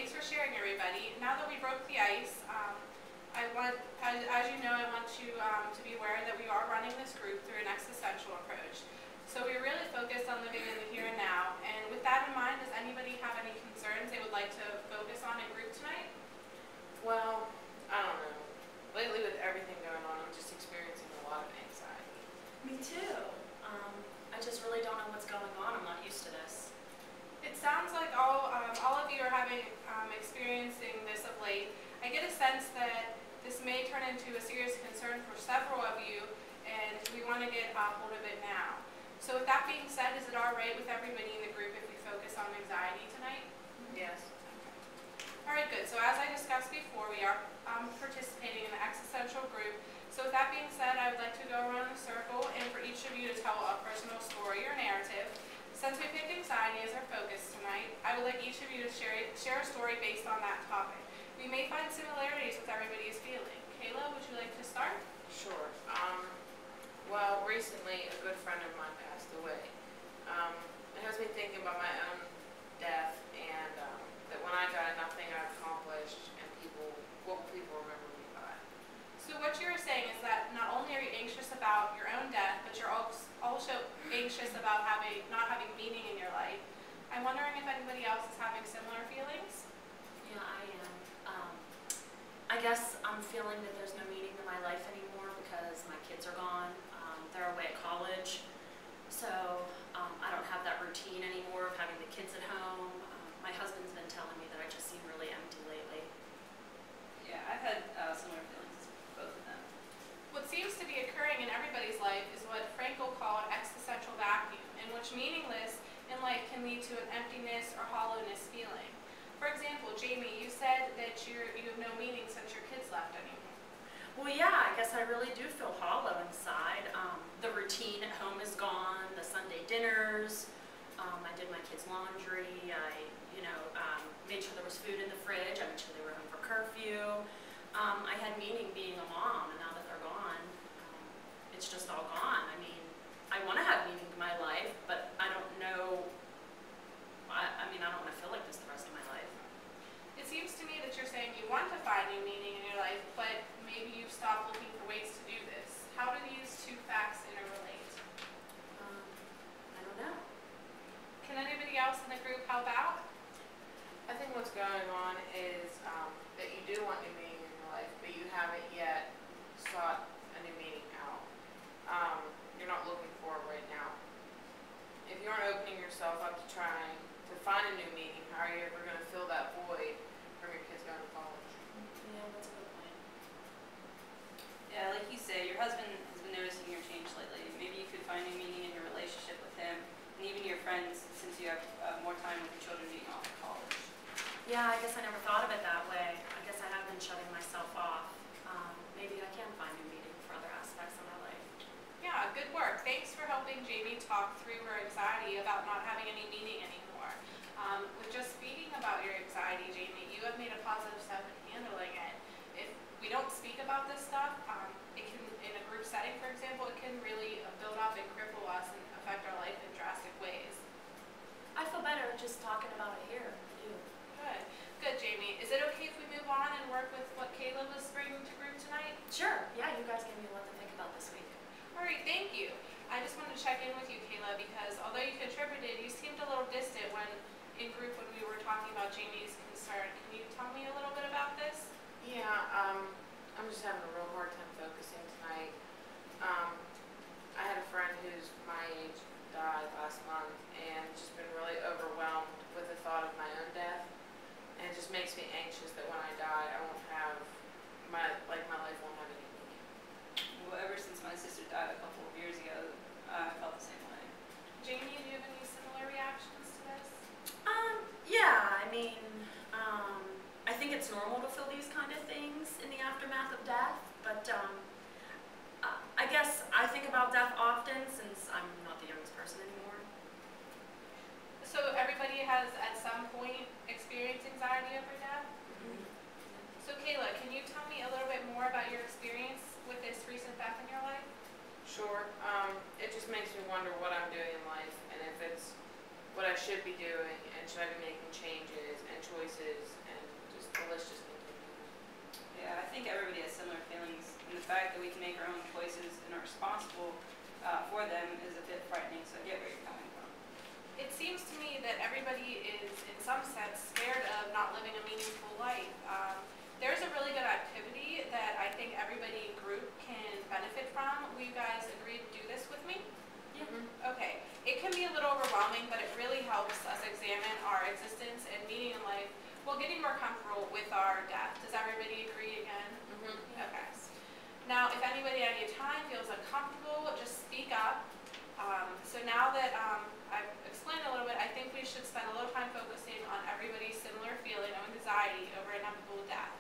thanks for sharing, everybody. Now that we broke the ice, as you know, I want you to be aware that we are running this group through an existential approach. So we're really focused on living in the here and now. And with that in mind, does anybody have any concerns they would like to focus on in group tonight? Well, I don't know. Lately with everything going on, I'm just experiencing a lot of anxiety. Me too. I just really don't know what's going on. I'm not used to this. It sounds like all of you are experiencing this of late. I get a sense that this may turn into a serious concern for several of you, and we want to get a hold of it now. So with that being said, is it all right with everybody in the group if we focus on anxiety tonight? Yes. All right, good. So as I discussed before, we are participating in the existential group. So with that being said, I would like to go around the circle and for each of you to tell a personal story or narrative. Since we picked anxiety as our focus tonight, I would like each of you to share a story based on that topic. We may find similarities with everybody's feeling. Kayla, would you like to start? Sure. Well, recently a good friend of mine passed away. It has me thinking about my own death and that when I die, nothing I've accomplished and what will people remember me by. So what you're saying is that not only are you anxious about your own death, but you're also anxious about not having meaning in your life. I'm wondering if anybody else is having similar feelings? Yeah, I am. I guess I'm feeling that there's no meaning to my life anymore because my kids are gone. They're away at college. So I don't have that routine anymore of having the kids at home. My husband's been telling me that I just seem really empty lately. Yeah, I've had similar feelings as both of them. What seems to be occurring in everybody's life is what Frankl called existential vacuum, in which meaningless in life can lead to an emptiness or hollowness feeling. For example, Jamie, you said that you have no meaning since your kids left anymore. Well, yeah, I guess I really do feel hollow inside. The routine at home is gone, the Sunday dinners, I did my kids' laundry, I made sure there was food in the fridge, I made sure they were home for curfew. I had meaning being a mom, and now that they're gone, it's just all gone. I mean, I want to have meaning to my life, but I don't know, I don't want to feel like this the rest of my life. It seems to me that you're saying you want to find new meaning in your life, but maybe you've stopped looking for ways to do this. How do these two facts interrelate? I don't know. Can anybody else in the group help out? I think what's going on is that you do want new meaning in your life, but you haven't yet sought a new meaning out. You're not looking for it right now. If you aren't opening yourself up to trying to find a new meaning, how are you ever going to fill that void from your kids going to college? Yeah, that's a good point. Yeah, like you say, your husband has been noticing your change lately. Maybe you could find new meaning in your relationship with him and even your friends since you have more time with your children being off at college. Yeah, I guess I never thought of it that way. I guess I have been shutting myself off. Maybe I can find new meaning for other aspects of my life. Yeah, good work. Thanks for helping Jamie talk through her anxiety about not having any meaning anymore. With just speaking about your anxiety, Jamie, you have made a positive step in handling it. If we don't speak about this stuff, it can, in a group setting, for example, it can really build up and cripple us and affect our life in drastic ways. I feel better just talking about it here. I do. Good. Good, Jamie. Is it okay if we move on and work with what Kayla was bringing to group tonight? Sure. Yeah, you guys gave me a lot to think about this week. All right, thank you. I just wanted to check in with you, Kayla, because although you contributed, you seemed a little distant in group when we were talking about Jamie's concern. Can you tell me a little bit about this? Yeah, I'm just having a real hard time focusing tonight. I had a friend who's my age died last month and just been really overwhelmed with the thought of my own death. And it just makes me anxious that when I die, I won't have my life won't have any meaning. Well, ever since my sister died a couple of years ago, I felt the same way. Jamie, do you have any similar reactions to this? Yeah, I think it's normal to feel these kind of things in the aftermath of death, but I guess I think about death often since I'm not the youngest person anymore. So everybody has at some point experienced anxiety over death? Mm-hmm. So Kayla, can you tell me a little bit more about your experience with this recent death in your life? Sure. It just makes me wonder what I'm doing in life and if it's what I should be doing and should I be making changes and choices, and just the list just continues. Yeah, I think everybody has similar feelings, and the fact that we can make our own choices and are responsible for them is a bit frightening, so I get where you're coming from. It seems to me that everybody is, in some sense, scared of not living a meaningful life. There's a really good activity that I think everybody group can benefit from. Will you guys agree to do this with me? Yeah. Okay. It can be a little overwhelming, but it really helps us examine our existence and meaning in life while getting more comfortable with our death. Does everybody agree again? Okay. Now, if anybody at any time feels uncomfortable, just speak up. So now that I've explained a little bit, I think we should spend a little time focusing on everybody's similar feeling of anxiety over inevitable death.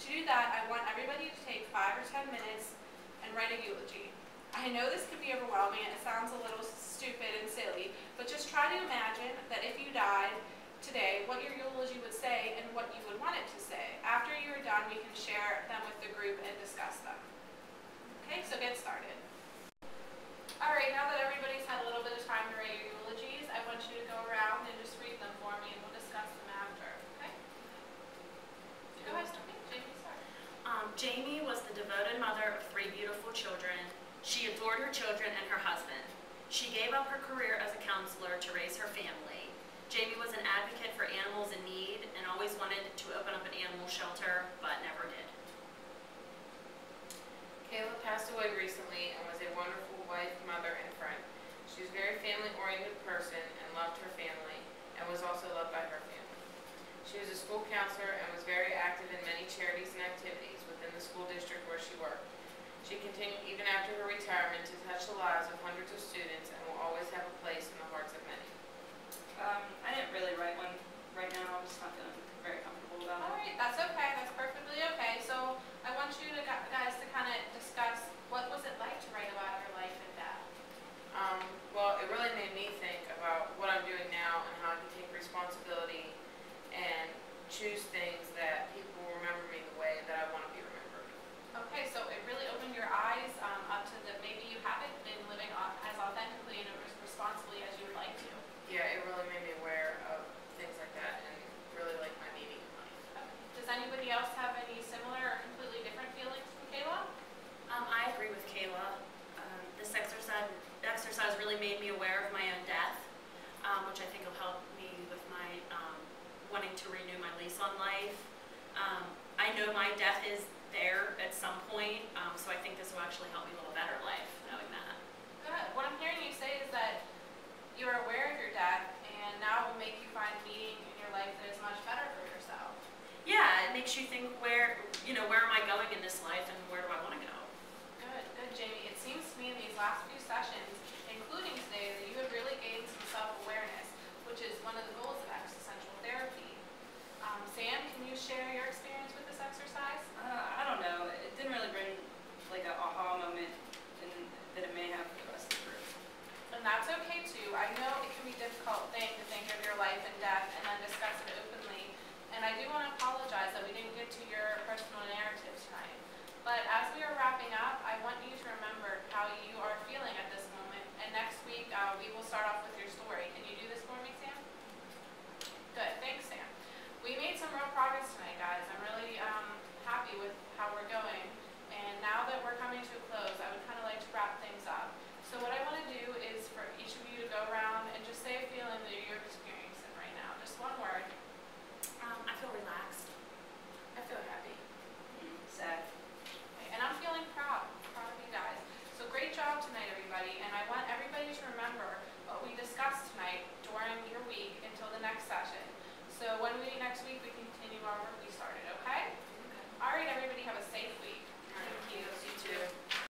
To do that, I want everybody to take 5 or 10 minutes and write a eulogy. I know this can be overwhelming and it sounds a little stupid and silly, but just try to imagine that if you died today, what your eulogy would say and what you would want it to say. After you're done, we can share them with the group and discuss them. Okay, so get started. Alright, now that everybody's had a little bit of time to write your eulogies, I want you to go around and just read them for me and we'll discuss them after, okay? Go ahead, Jamie, start. Jamie was the devoted mother of 3 beautiful children. She adored her children and her husband. She gave up her career as a counselor to raise her family. Jamie was an advocate for animals in need and always wanted to open up an animal shelter, but never did. Kayla passed away recently and was a wonderful wife, mother, and friend. She was a very family-oriented person and loved her family, and was also loved by her family. She was a school counselor and was very active in many charities and activities within the school district where she worked. She continued even after her retirement to touch the lives of hundreds of students and will always have a place in the hearts of many. I didn't really write one right now. I'm just not feeling very comfortable about it. Alright, that's okay. That's perfectly okay. So I want you to guys to kind of discuss what was it like to write about your life and death. Well, it really made me think about what I'm doing now and how I can take responsibility and choose things that people will remember me the way that I want to be remembered. Okay, so it really opened your eyes up to that maybe you haven't been living as authentically and as responsibly as you would like to. Yeah, it really made me aware of things like that and really like my meaning in life. Okay. Does anybody else have any similar or completely different feelings from Kayla? I agree with Kayla. This exercise really made me aware of my own death, which I think will help me with my wanting to renew my lease on life. I know my death is there at some point, so I think this will actually help me live a better life, knowing that. Good. What I'm hearing you say is that you're aware of your death and now it will make you find meaning in your life that is much better for yourself. Yeah, it makes you think where am I going in this life and where do I want to go? Good, good, Jamie. It seems to me in these last few sessions, including today, that you have really gained some self-awareness, which is one of the goals of existential therapy. Sam, can you share your experience with this exercise? I don't know. It didn't really bring like an aha moment that it may have for the rest of the group. And that's okay too. I know it can be a difficult thing to think of your life and death and then discuss it openly. And I do want to apologize that we didn't get to your personal narrative tonight. But as we are wrapping up, I want you to remember how you are feeling at this moment. And next week, we will start off with your story. Can you do this for me?